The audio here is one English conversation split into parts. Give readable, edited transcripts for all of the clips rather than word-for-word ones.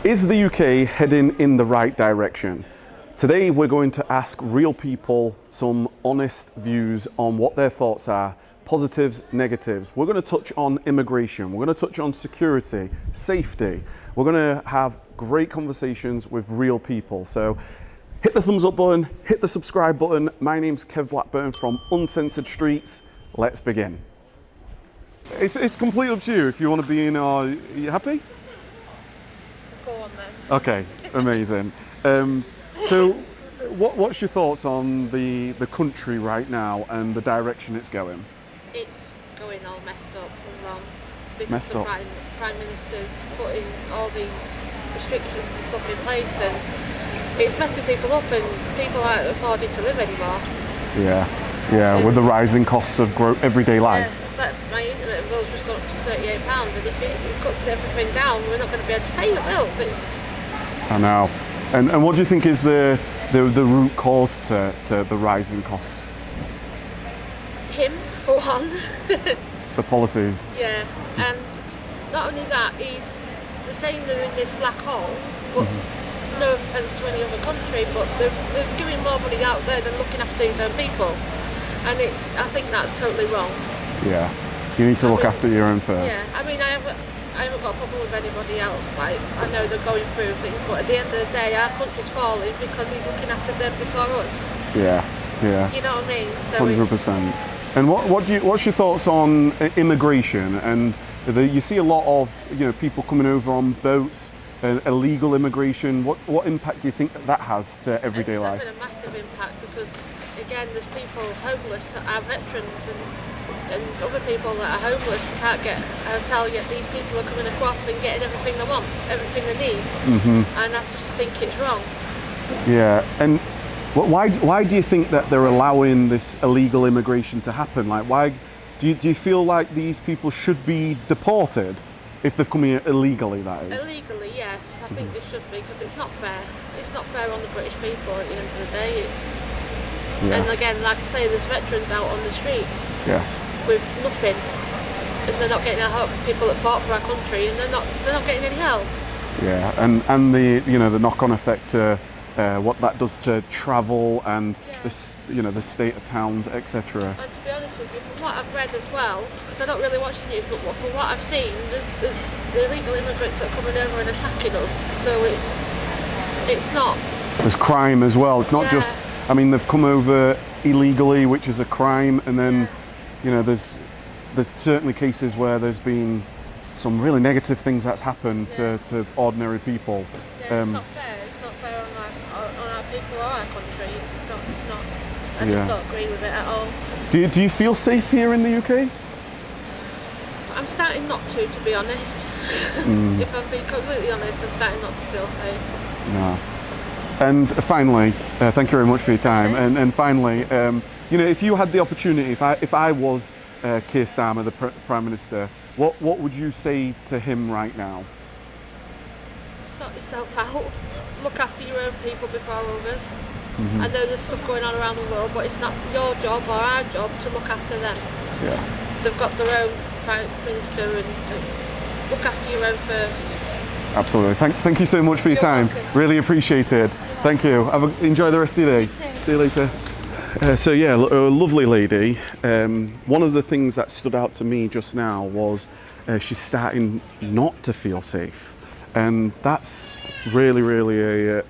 Is the UK heading in the right direction? Today we're going to ask real people some honest views on what their thoughts are, positives, negatives. We're going to touch on immigration, we're going to touch on security, safety. We're going to have great conversations with real people. So hit the thumbs up button, hit the subscribe button. My name's Kev Blackburn from Uncensored Streets. Let's begin. It's completely up to you if you want to be in or... Are you happy? Go on then. Okay, amazing. So what's your thoughts on the country right now and the direction it's going? It's going all messed up and wrong because Messed the up. Prime Minister's putting all these restrictions and stuff in place, and it's messing people up, and people aren't affording to live anymore. Yeah, with the rising costs of everyday life. It's like my internet bill's just gone up to £38, and if it cuts everything down, we're not going to be able to pay the bills. I know. And what do you think is the root cause to the rising costs? Him, for one. The policies. Yeah, and not only that, they're saying they're in this black hole, but no offence to any other country, but they're giving more money out there than looking after these own people, and I think that's totally wrong. Yeah, you need to look after your own first. Yeah, I mean, I haven't got a problem with anybody else. Like, I know they're going through things, but at the end of the day, our country's falling because he's looking after them before us. Yeah. You know what I mean? So 100%. And what's your thoughts on immigration? And you see a lot of people coming over on boats, illegal immigration. What impact do you think that has to everyday life? It's having a massive impact because, again, there's people homeless that are veterans and other people that are homeless and can't get a hotel, yet these people are coming across and getting everything they want, everything they need. And I just think it's wrong. Yeah, and why do you think that they're allowing this illegal immigration to happen? Like, why do you feel like these people should be deported if they've come here illegally, that is? Illegally, yes, I think they should be, because it's not fair. It's not fair on the British people at the end of the day. And again, like I say, there's veterans out on the streets. Yes. With nothing, and they're not getting help. People that fought for our country, and they're not getting any help. Yeah, and the knock-on effect to what that does to travel and the state of towns, etc. And to be honest with you, from what I've read as well, because I don't really watch the news, but from what I've seen, there's the illegal immigrants that are coming over and attacking us. So it's not. There's crime as well. It's not just. I mean, they've come over illegally, which is a crime, and then there's certainly cases where there's been some really negative things that's happened to ordinary people. Yeah, it's not fair. It's not fair on our people or our country. It's not. I just don't agree with it at all. Do you feel safe here in the UK? I'm starting not to be honest. If I'm being completely honest, I'm starting not to feel safe. No. And finally, thank you very much for your time. And finally, if you had the opportunity, if I was Keir Starmer, the Prime Minister, what would you say to him right now? Sort yourself out. Look after your own people before others. I know there's stuff going on around the world, but it's not your job or our job to look after them. Yeah. They've got their own Prime Minister, and look after your own first. Absolutely. Thank you so much for your time. Welcome. Really appreciate it. Thank you. Enjoy the rest of your day. See you later. A lovely lady. One of the things that stood out to me just now was she's starting not to feel safe, and that's really a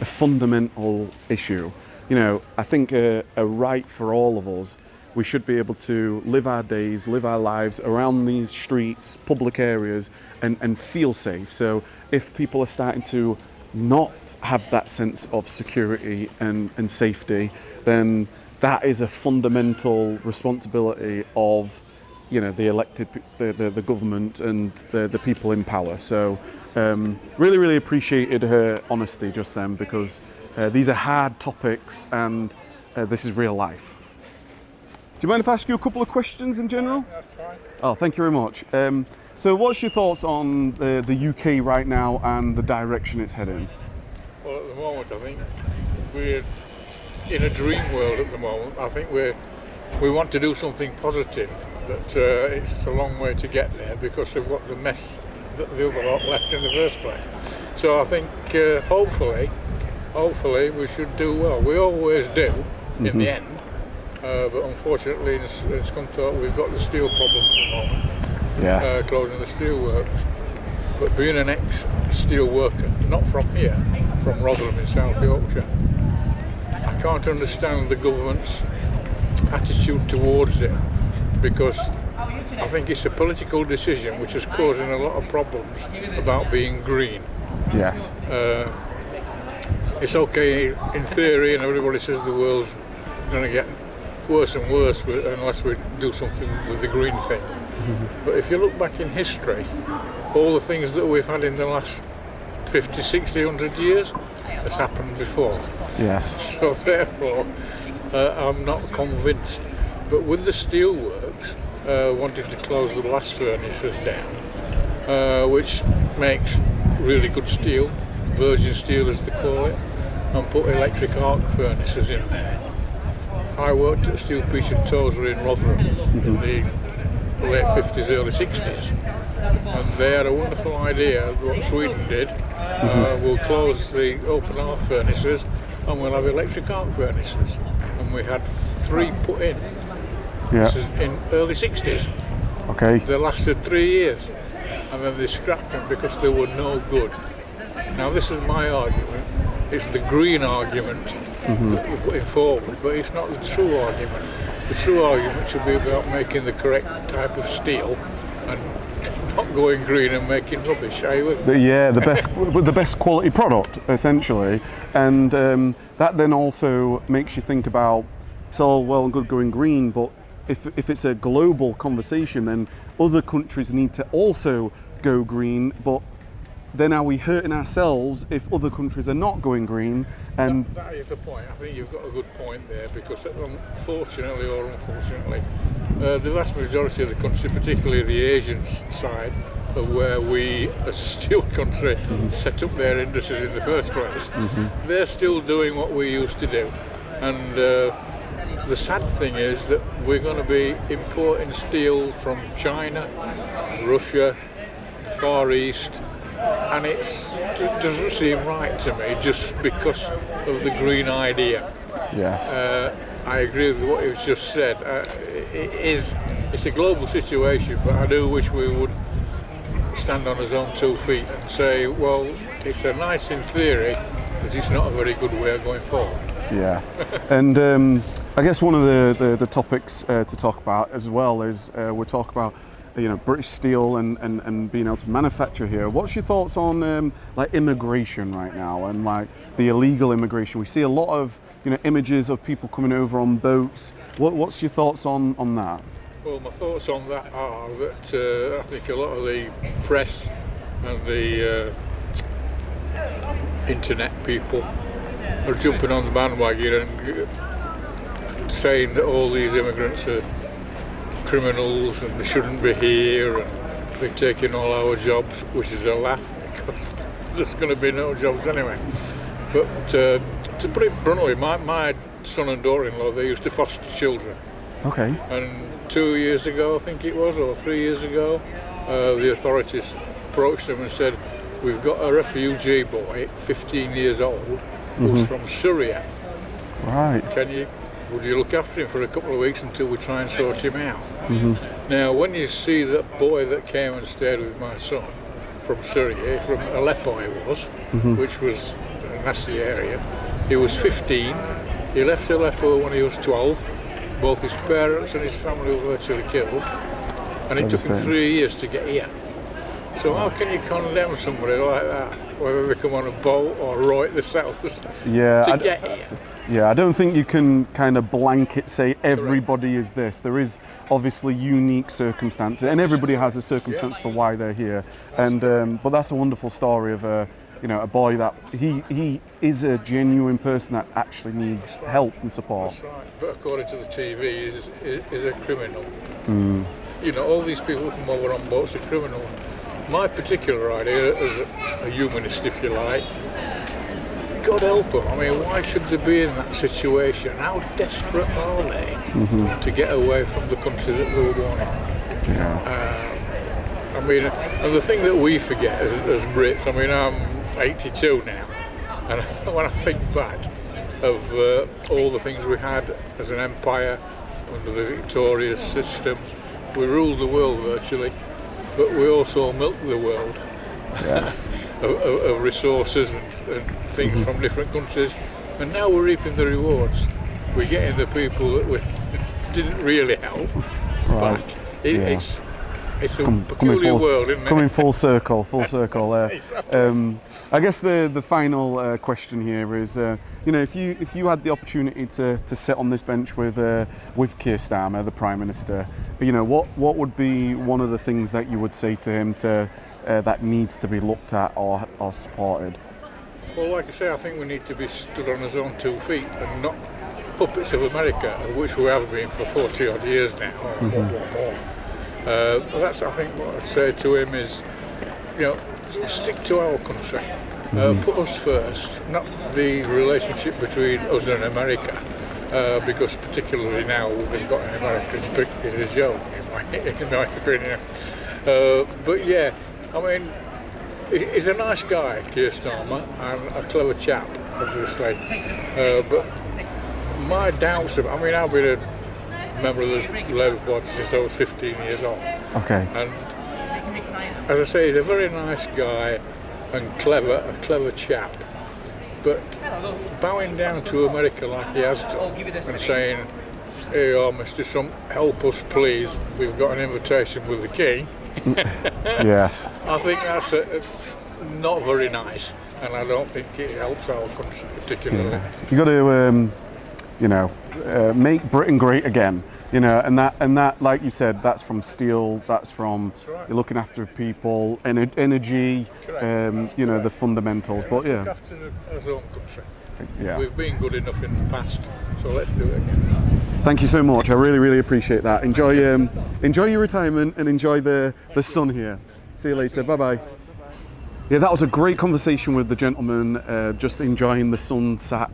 fundamental issue. I think a right for all of us. We should be able to live our days, live our lives around these streets, public areas, and feel safe. So if people are starting to not have that sense of security and safety, then that is a fundamental responsibility of the elected, the government and the people in power. So really appreciated her honesty just then, because these are hard topics and this is real life. Do you mind if I ask you a couple of questions in general? Yeah, that's fine. Oh, thank you very much. So what's your thoughts on the UK right now and the direction it's heading? Well, at the moment, I think we're in a dream world at the moment. I think we want to do something positive, but it's a long way to get there because of what the mess that the other lot left in the first place. So I think hopefully we should do well. We always do in the end, but unfortunately it's come to we've got the steel problem at the moment. Yes. Closing the steel works. But being an ex-steel worker, not from here, from Rotherham in South Yorkshire, I can't understand the government's attitude towards it, because I think it's a political decision which is causing a lot of problems about being green. Yes. It's okay in theory, and everybody says the world's going to get worse and worse unless we do something with the green thing. But if you look back in history, all the things that we've had in the last 50, 60, 100 years has happened before. Yes. So therefore, I'm not convinced. But with the steelworks wanting to close the blast furnaces down, which makes really good steel, virgin steel as they call it, and put electric arc furnaces in there. I worked at Steel Peach and Tozer in Rotherham in the late 50s, early 60s, and they had a wonderful idea. What Sweden did, we'll close the open hearth furnaces and we'll have electric arc furnaces, and we had 3 put in. This is in early 60s. Okay. They lasted 3 years, and then they scrapped them because they were no good. Now this is my argument. It's the green argument that we're putting forward, but it's not the true argument. The true argument should be about making the correct type of steel and not going green and making rubbish. Are you with me? Yeah, the best quality product, essentially, and that then also makes you think about, it's all well and good going green, but if it's a global conversation, then other countries need to also go green, but then are we hurting ourselves if other countries are not going green? And that is the point. I think you've got a good point there, because fortunately or unfortunately, the vast majority of the country, particularly the Asian side of where we as a steel country set up their industries in the first place, they're still doing what we used to do. And the sad thing is that we're going to be importing steel from China, Russia, the Far East, and it doesn't seem right to me just because of the green idea. yes, I agree with what you've just said. It's a global situation, but I do wish we would stand on his own 2 feet and say, well, it's a nice in theory, but it's not a very good way of going forward. yeah. And I guess one of the topics to talk about as well is we're talking about British steel and being able to manufacture here. What's your thoughts on like immigration right now, and like the illegal immigration? We see a lot of images of people coming over on boats. What's your thoughts on that? Well, my thoughts on that are that I think a lot of the press and the internet people are jumping on the bandwagon and saying that all these immigrants are criminals and they shouldn't be here and they're taking all our jobs, which is a laugh because there's going to be no jobs anyway. But to put it bluntly, my son and daughter-in-law, they used to foster children. Okay. And 2 years ago, I think it was, or 3 years ago, the authorities approached them and said, we've got a refugee boy, 15 years old, who's from Syria. Right. Would you look after him for a couple of weeks until we try and sort him out? Now, when you see that boy that came and stayed with my son from Syria, from Aleppo he was, which was a nasty area, he was 15, he left Aleppo when he was 12, both his parents and his family were virtually killed, and it took him 3 years to get here. So how can you condemn somebody like that, whether they come on a boat or row it themselves to get here? Yeah, I don't think you can kind of blanket say everybody is this. There is obviously unique circumstances, and everybody has a circumstance for why they're here. But that's a wonderful story of a boy that he is a genuine person that actually needs help and support. That's right. But according to the TV, is a criminal. All these people who come over on boats are criminals. My particular idea, as a humanist, if you like, God help them. I mean, why should they be in that situation? How desperate are they to get away from the country that they were born in? Yeah. And the thing that we forget as Brits, I'm 82 now, and when I think back of all the things we had as an empire under the victorious system, we ruled the world virtually, but we also milked the world of resources and things from different countries, and now we're reaping the rewards. We're getting the people that we didn't really help back. It's a peculiar world, isn't it? Coming full circle. I guess the final question here is, if you had the opportunity to sit on this bench with Keir Starmer, the Prime Minister, what would be one of the things that you would say to him that needs to be looked at or supported? Well, like I say, I think we need to be stood on his own 2 feet and not puppets of America, of which we have been for 40 odd years now, or more. That's, I think, what I'd say to him is, stick to our country, put us first, not the relationship between us and America, because particularly now what we've got in America is a joke, in my opinion. But yeah, I mean, he's a nice guy, Keir Starmer, and a clever chap, obviously. But my doubts about, I've been a member of the Labour Party since I was 15 years old. Okay. And as I say, he's a very nice guy and a clever chap. But bowing down to America like he has done and saying, "Hey, Mr. Trump, help us please, we've got an invitation with the King." Yes. I think that's not very nice, and I don't think it helps our country particularly. Yeah. You've got to, make Britain great again. And that, like you said, that's from steel. That's from right. You're looking after people, energy. The fundamentals. But yeah, look after our own country. Yeah. We've been good enough in the past, so let's do it again. Thank you so much. I really, really appreciate that. Enjoy your retirement and enjoy the sun here. See you later. Bye bye. Yeah, that was a great conversation with the gentleman, just enjoying the sunset,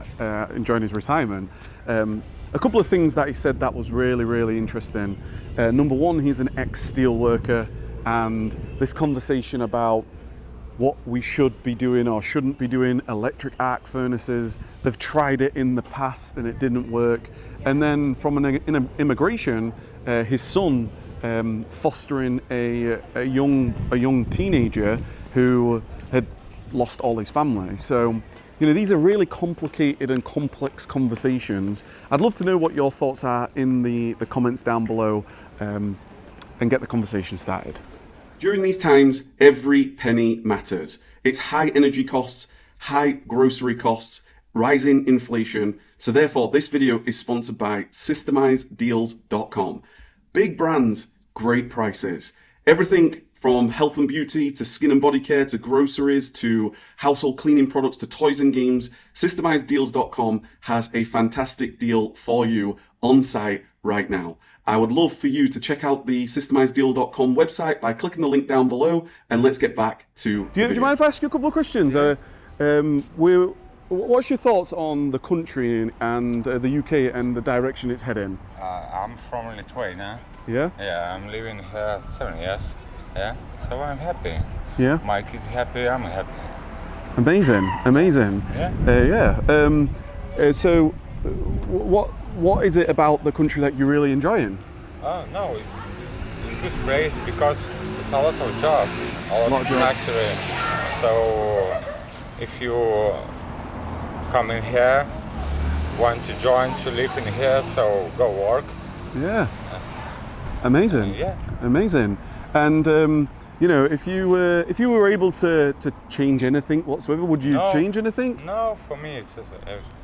enjoying his retirement. A couple of things that he said that was really, really interesting. Number one, he's an ex-steel worker, and this conversation about what we should be doing or shouldn't be doing, electric arc furnaces, they've tried it in the past and it didn't work. And then from an immigration, his son fostering a young teenager who had lost all his family. So, these are really complicated and complex conversations. I'd love to know what your thoughts are in the comments down below, and get the conversation started. During these times, every penny matters. It's high energy costs, high grocery costs, rising inflation. So therefore, this video is sponsored by SystemizedDeals.com. Big brands, great prices. Everything from health and beauty to skin and body care to groceries to household cleaning products to toys and games, SystemizedDeals.com has a fantastic deal for you on site right now. I would love for you to check out the SystemizedDeal.com website by clicking the link down below, and let's get back to Do you mind if I ask you a couple of questions? What's your thoughts on the country and the UK and the direction it's heading? I'm from Lithuania. Yeah? Yeah, I'm living here 7 years. Yeah, so I'm happy. Yeah? My kids happy, I'm happy. Amazing. Yeah. So, what is it about the country that you're really enjoying? Oh no, it's a good place because it's a lot of job, a lot of factory. So if you come in here, want to join to live in here, so go work. Yeah. Amazing. Yeah. Amazing. And if you were able to change anything whatsoever, would you change anything? No, for me it's just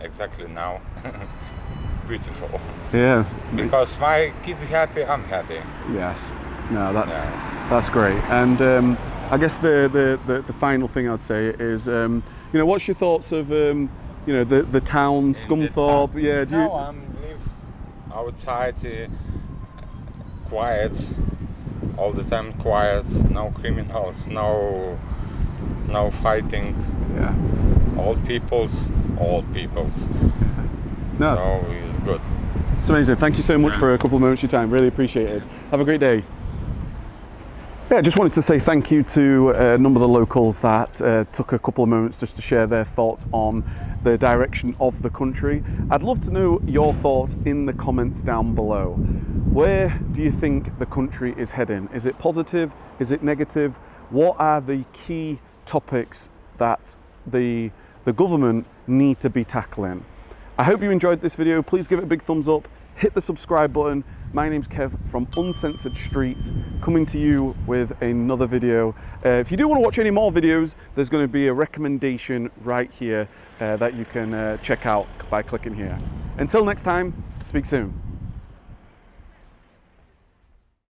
exactly now. Beautiful. Yeah. Because my kids happy, I'm happy. Yes. No, that's great. And I guess the final thing I'd say is, what's your thoughts of the town, Scunthorpe? Yeah. I live outside, quiet, all the time quiet. No criminals, no fighting. Yeah. All peoples. No. So it's good. It's amazing. Thank you so much for a couple of moments of your time. Really appreciate it. Have a great day. Yeah, I just wanted to say thank you to a number of the locals that took a couple of moments just to share their thoughts on the direction of the country. I'd love to know your thoughts in the comments down below. Where do you think the country is heading? Is it positive? Is it negative? What are the key topics that the government need to be tackling? I hope you enjoyed this video. Please give it a big thumbs up. Hit the subscribe button. My name's Kev from Uncensored Streets, coming to you with another video. If you do want to watch any more videos, there's going to be a recommendation right here that you can check out by clicking here. Until next time, speak soon.